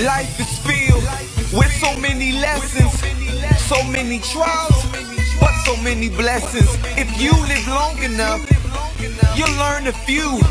Life is filled with so many lessons, so many trials, but so many blessings. If you live long enough, you'll learn a few,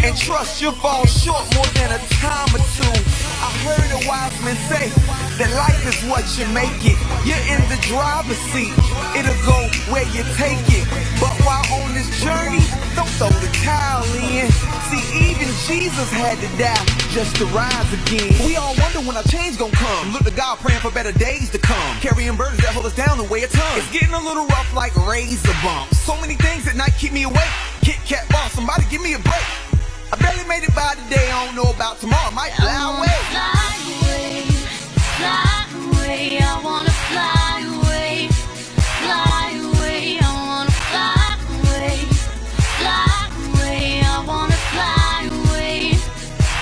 and trust you'll fall short more than a time or two. I heard a wise man say that life is what you make it. You're in the driver's seat, it'll go where you take it. But while on this journey, don't throw the towel in. See, even Jesus had to die just to rise again. We all wonder when our change gon' come. Look to God praying for better days to come. Carrying burdens that hold us down the way it comes. It's getting a little rough like razor bumps. So many things at night keep me awake. Kit Kat boss, somebody give me a break. I barely made it by today, I don't know about tomorrow. Might fly away. Fly away, I wanna fly away, fly away, I wanna fly away, fly away, I wanna fly away,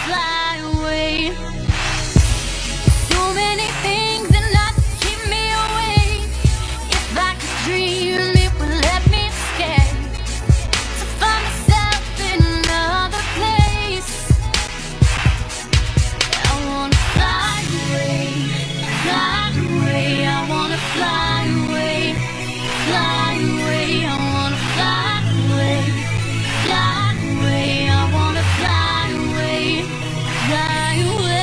fly away. So many things in life keep me awake. If I could dream, it would let me escape to find myself in another place. I wanna fly away, I wanna fly away, I wanna fly away, I wanna fly away, fly away.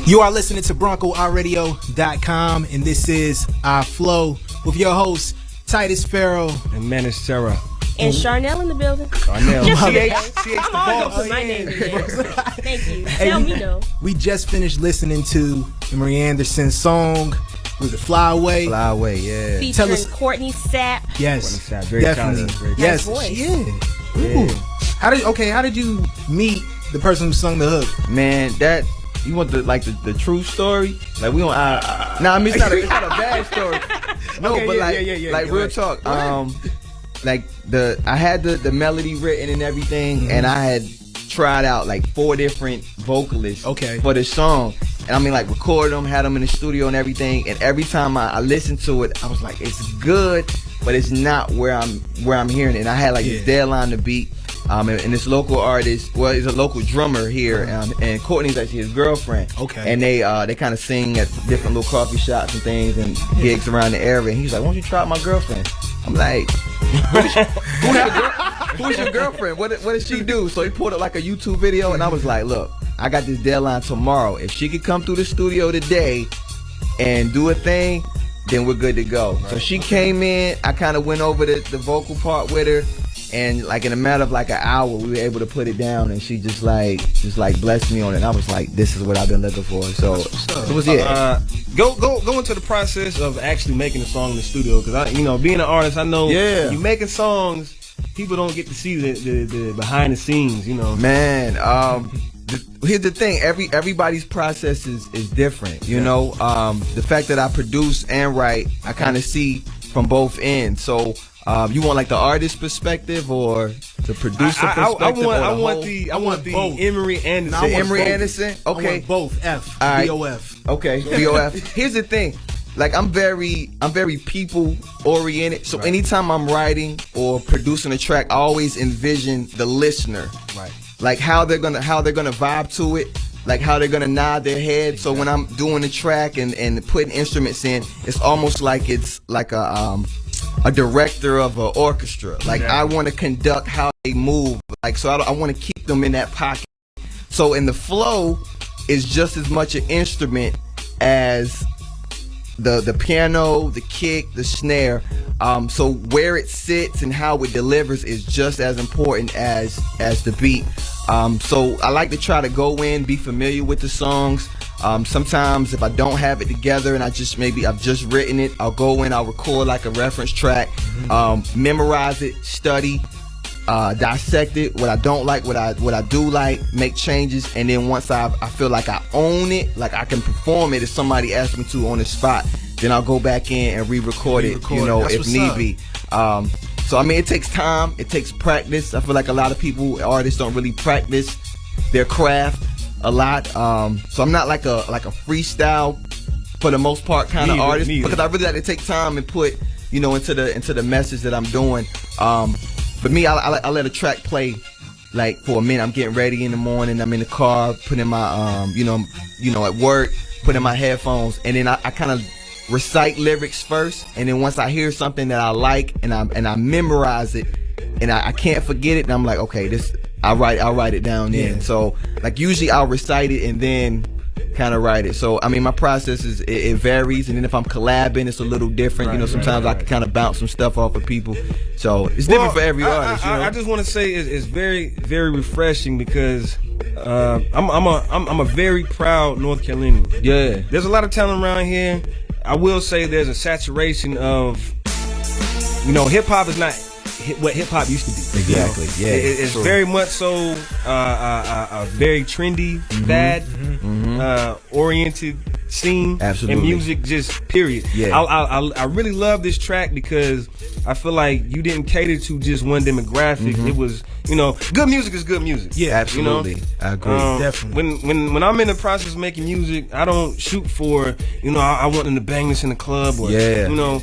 You are listening to BroncoRadio.com, and this is iFLOW with your hosts Titus Farrow and Menace Sarah. And Charnel in the building. Charnel. Just I'm always gonna put my name in there. Thank you. Tell me no. We just finished listening to Emory Anderson's song. Was it Fly Away? Fly Away, yeah. Featuring Tell us. Courtney Sapp. Yes, Courtney Sapp, very definitely. talented, very Yes, talented. yeah. Ooh. How did you meet the person who sung the hook? Man, that you want the true story? Like we don't. Nah, I mean it's not a bad story. No, Okay, but yeah, like real talk. Like I had the melody written and everything, and I had tried out like 4 different vocalists for the song. And I mean, like, recorded them, had them in the studio and everything. And every time I listened to it, I was like, it's good, but it's not where I'm hearing it. And I had like this deadline to beat. And this local artist, well, he's a local drummer here, and Courtney's actually his girlfriend. Okay. And they kind of sing at different little coffee shops and things and gigs around the area. And he's like, why don't you try out my girlfriend? I'm like, who's your girlfriend? What does she do? So he pulled up like a YouTube video, and I was like, look, I got this deadline tomorrow. If she could come through the studio today and do a thing, then we're good to go. Right. So she came in, I kind of went over the vocal part with her, and like in a matter of like an hour, we were able to put it down, and she just like blessed me on it. And I was like, this is what I've been looking for. So it was Go into the process of actually making a song in the studio, because being an artist, I know when you making songs, people don't get to see the behind the scenes, Man, here's the thing, everybody's process is different, you know. The fact that I produce and write, I kind of see from both ends. So you want like the artist perspective or the producer perspective? I want the both. Emory Anderson. The Emory Anderson? Okay. I want both. F. Right. BOF. Okay. BOF. Here's the thing. Like I'm very people oriented. So anytime I'm writing or producing a track, I always envision the listener. Right. Like how they're gonna vibe to it, like how they're gonna nod their head. So when I'm doing the track and putting instruments in, it's almost like it's like a director of an orchestra. Like I want to conduct how they move. Like so I want to keep them in that pocket. So in the flow is just as much an instrument as the piano, the kick, the snare. So where it sits and how it delivers is just as important as the beat. So I like to try to go in, be familiar with the songs. Sometimes if I don't have it together and I've just written it, I'll go in, I'll record like a reference track, memorize it, study, dissect it, what I don't like, what I do like, make changes, and then once I feel like I own it, like I can perform it if somebody asks me to on the spot, then I'll go back in and re-record it, if need be. So I mean, it takes time, it takes practice. I feel like a lot of artists don't really practice their craft. a lot. So I'm not like a freestyle for the most part kind of artist, because I really like to take time and put, you know, into the message that I'm doing. But me, I let a track play like for a minute. I'm getting ready in the morning. I'm in the car, putting my you know, at work, putting my headphones, and then I kind of recite lyrics first, and then once I hear something that I like and I memorize it, and I can't forget it, and I'm like, okay, this I'll write it down then. So like usually I'll recite it and then kind of write it. So I mean, my process it varies, and then if I'm collabing, it's a little different. You know, sometimes I can kind of bounce some stuff off of people. So it's different for every artist. I just want to say it's very, very refreshing because I'm a very proud North Carolinian. Yeah, there's a lot of talent around here. I will say there's a saturation of, you know, hip hop is not what hip hop used to be. Exactly. You know? It's very much so a very trendy, fad oriented scene. Absolutely. And music, just period. Yeah. I really love this track because I feel like you didn't cater to just one demographic. It was, you know, good music is good music. Yeah, absolutely. You know? I agree. Definitely. When I'm in the process of making music, I don't shoot for, you know, I want them to bang this in the club, or you know,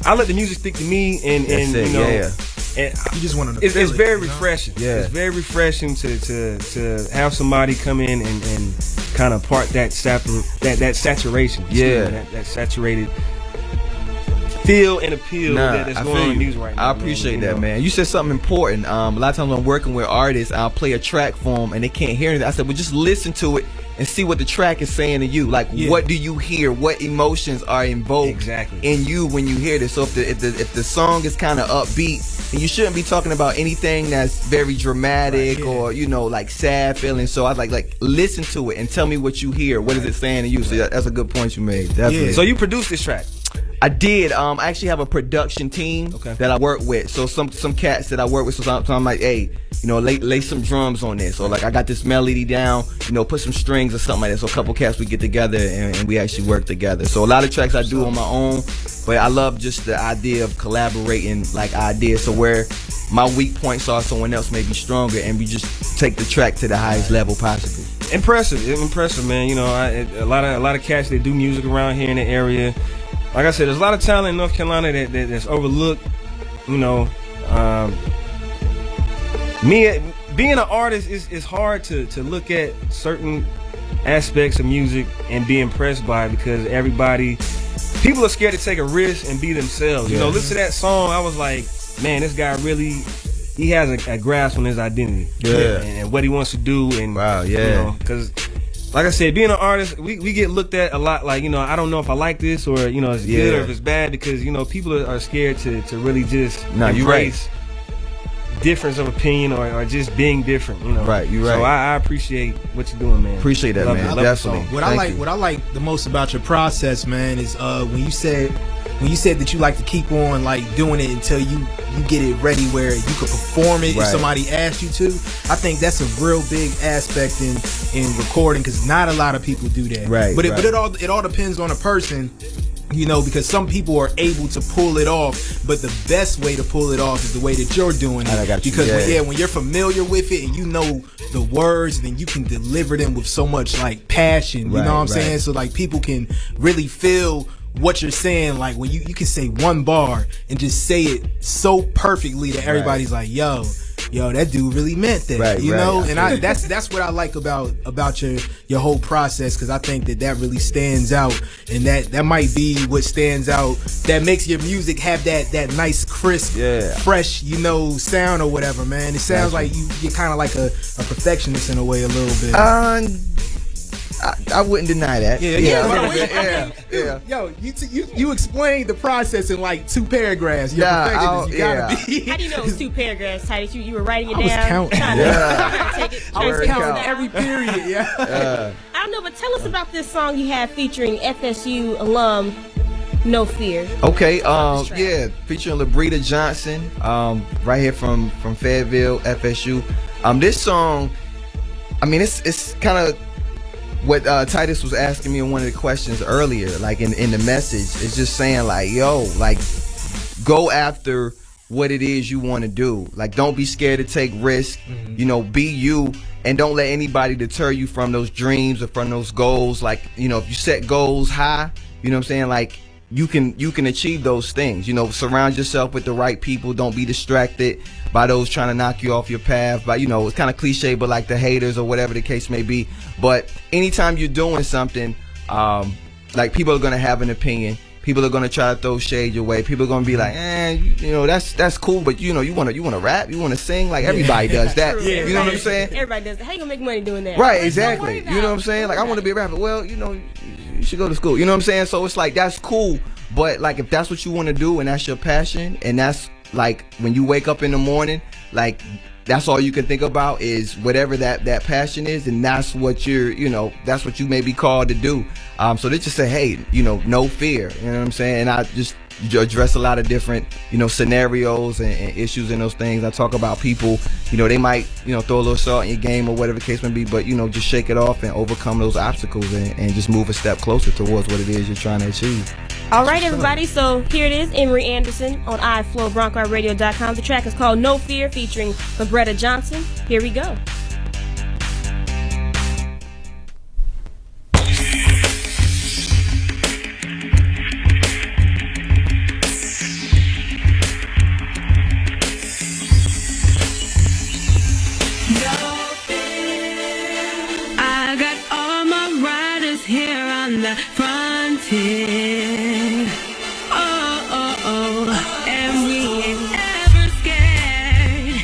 I let the music stick to me, and you know. And you just want to. It's very refreshing. Yeah, it's very refreshing to have somebody come in and kind of part that saturation. Yeah, that saturated feel and appeal that's going on in music right now. I appreciate that, man. You said something important. A lot of times when I'm working with artists, I'll play a track for them and they can't hear anything. I said, well, just listen to it and see what the track is saying to you. Like, what do you hear? What emotions are invoked in you when you hear this? So if the song is kind of upbeat, and you shouldn't be talking about anything that's very dramatic or, you know, like sad feelings. So I was like listen to it and tell me what you hear. What is it saying to you? So that's a good point you made. Definitely. So you produced this track? I did. I actually have a production team that I work with. So some cats that I work with. So I'm like, hey, you know, lay some drums on this. Or like I got this melody down, you know, put some strings or something like that. So a couple cats, we get together and we actually work together. So a lot of tracks I do on my own, but I love just the idea of collaborating like ideas. So where my weak points are, someone else may be stronger, and we just take the track to the highest level possible. Impressive, man. You know, a lot of cats that do music around here in the area. Like I said, there's a lot of talent in North Carolina that's overlooked. You know, me being an artist is hard to look at certain aspects of music and be impressed by it, because people are scared to take a risk and be themselves. You know, listen to that song, I was like, man, this guy really, he has a grasp on his identity and what he wants to do. And you know, because like I said, being an artist, we get looked at a lot like, you know, I don't know if I like this, or, you know, it's good or if it's bad, because, you know, people are scared to really just embrace difference of opinion or just being different, you know. Right, you're right. So I appreciate what you're doing, man. Appreciate that, man. Definitely. What I like the most about your process, man, is when you said that you like to keep on like doing it until you get it ready where you could perform it if somebody asked you to. I think that's a real big aspect in recording, because not a lot of people do that. But it all depends on a person. You know, because some people are able to pull it off, but the best way to pull it off is the way that you're doing it. Because when you're familiar with it and you know the words, then you can deliver them with so much like passion. You know what I'm saying? So like people can really feel what you're saying. Like when you can say one bar and just say it so perfectly that everybody's like, yo, that dude really meant that, you know. And that's what I like about your whole process, because I think that really stands out, and that might be what stands out, that makes your music have that nice crisp, fresh, you know, sound or whatever, man. It sounds like you're kind of like a perfectionist in a way, a little bit. I wouldn't deny that. Yo, you explained the process in like 2 paragraphs. You're perfectionist. You gotta be. How do you know it was 2 paragraphs, Titus? You were writing it down. I was counting every period. I don't know, but tell us about this song you have featuring FSU alum No Fear. Okay, featuring LaBrita Johnson, right here from Fayetteville, FSU. This song, I mean, it's kind of what Titus was asking me in one of the questions earlier, like in the message. It's just saying like, yo, like go after what it is you want to do. Like, don't be scared to take risks. You know, be you and don't let anybody deter you from those dreams or from those goals. Like, you know, if you set goals high, you know what I'm saying, like you can achieve those things. You know, surround yourself with the right people. Don't be distracted by those trying to knock you off your path. But, you know, it's kind of cliche, but like the haters or whatever the case may be. But anytime you're doing something, like, people are gonna have an opinion. People are gonna try to throw shade your way. People are gonna be like, you know, that's cool, but you know, you wanna rap, you wanna sing, like everybody does that. Yeah, you know what I'm saying? Everybody does that. How you gonna make money doing that? Right, Like, exactly. You know what I'm saying? Like, I want to be a rapper. Well, you know, you should go to school. You know what I'm saying? So it's like, that's cool, but like, if that's what you want to do and that's your passion, and that's like when you wake up in the morning, like, that's all you can think about is whatever that passion is, and that's what that's what you may be called to do. So they just say, hey, you know, no fear. You know what I'm saying? And I just address a lot of different, you know, scenarios and issues and those things. I talk about people, you know, they might, you know, throw a little salt in your game or whatever the case may be, but, you know, just shake it off and overcome those obstacles and just move a step closer towards what it is you're trying to achieve. All right, everybody. So here it is, Emory Anderson on iFLOW, BroncoRadio.com. The track is called No Fear, featuring Roberta Johnson. Here we go. I got all my riders here on the frontier. And we ain't ever scared.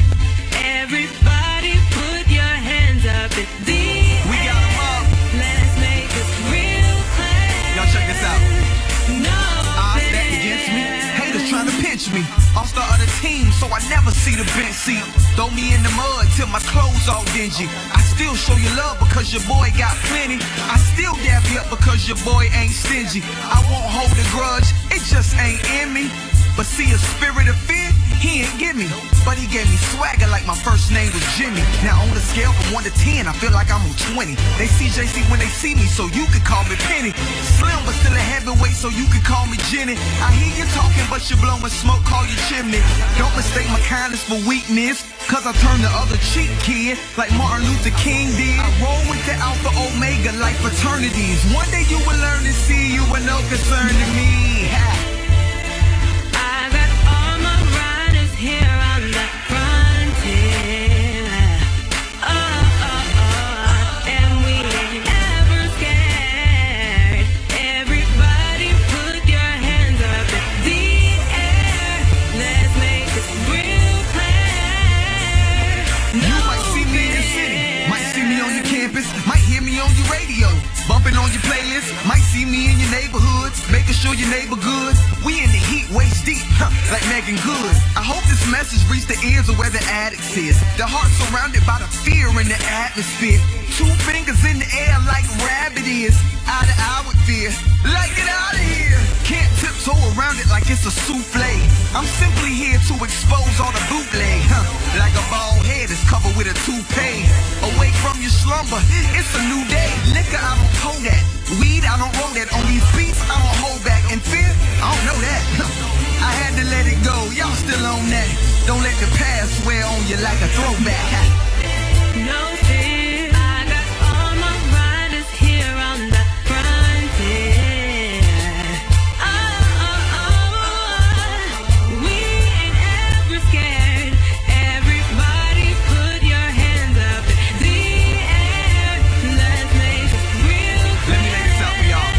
Everybody put your hands up in the We got 'em up. Let's make this real clear. Y'all check this out. No Odds stacked against me, haters trying to pinch me. All-star of the team, so I never see the bench seat. Throw me in the mud till my clothes all dingy. I still show you love because your boy got plenty. I still dab you up because your boy ain't stingy. I won't hold a grudge, it just ain't in me. But see, a spirit of fear, he ain't give me. But he gave me swagger like my first name was Jimmy. Now on the scale from 1 to 10, I feel like I'm on 20. They see JC when they see me, so you could call me Penny. Slim but still a heavyweight, so you could call me Jenny. I hear you talking, but you're blowing smoke, call you chimney. Don't mistake my kindness for weakness, cause I turn the other cheek, kid, like Martin Luther King did. I roll with the Alpha Omega like fraternities. One day you will learn to see you were no concern to me. I got all my riders here on the frontier. And we ain't ever scared. Everybody put your hands up in the air. Let's make this real clear. You might see me in the city, might see me on your campus, might hear me on your radio, bumping on your playlist, might see me in your neighborhoods, making sure your neighbor good. We in the heat, waist deep, like Megan Good. I hope this message reach the ears of where the addicts is. The heart surrounded by the fear in the atmosphere. 2 fingers in the air like rabbit is. Eye to eye with fear, like get out of here. Can't tiptoe around it like it's a souffle. I'm simply here to expose all the bootleg, like a bald head is covered with a toupee. Awake from your slumber, it's a new day. Liquor, I don't hold that. Weed, I don't roll that. On these beats, I don't hold back. And fear, I don't know that. I had to let it go, y'all still on that. Don't let the past wear on you like a throwback. No fear. I got all my riders here on the frontier. We ain't ever scared. Everybody put your hands up in the air. Let's make it real clear. Let me lay this out for y'all.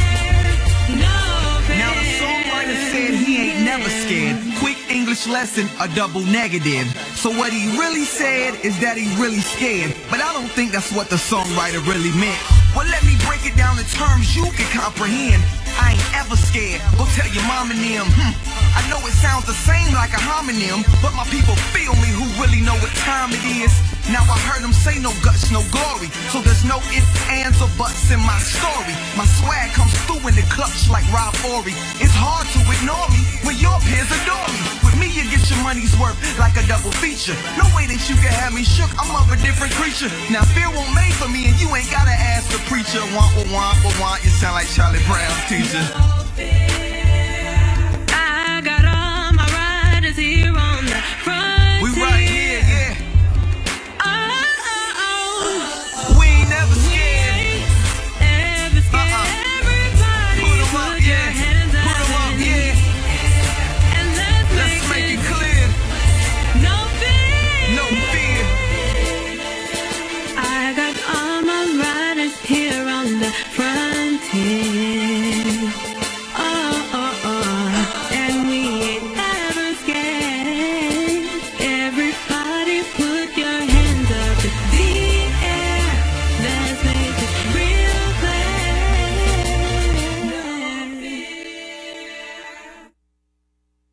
No fear. Now the songwriter said he ain't never scared. Quick English lesson, a double negative. So what he really said is that he really scared. But I don't think that's what the songwriter really meant. Well, let me break it down in terms you can comprehend. I ain't ever scared. Go tell your mom and them. I know it sounds the same like a homonym, but my people feel me who really know what time it is. Now I heard them say no guts, no glory. So there's no ifs, ands, or buts in my story. My swag comes through in the clutch like Rob Ory. It's hard to ignore me when your peers adore me. With me you get your money's worth like a double feature. No way that you can have me shook, I'm of a different creature. Now fear won't make for me and you ain't gotta ask the preacher. Want, you sound like Charlie Brown's teacher. I got all my riders here on the frontier. We right here, yeah.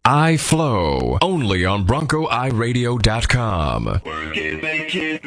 iFLOW, only on BroncoiRadio.com. Work it, make it.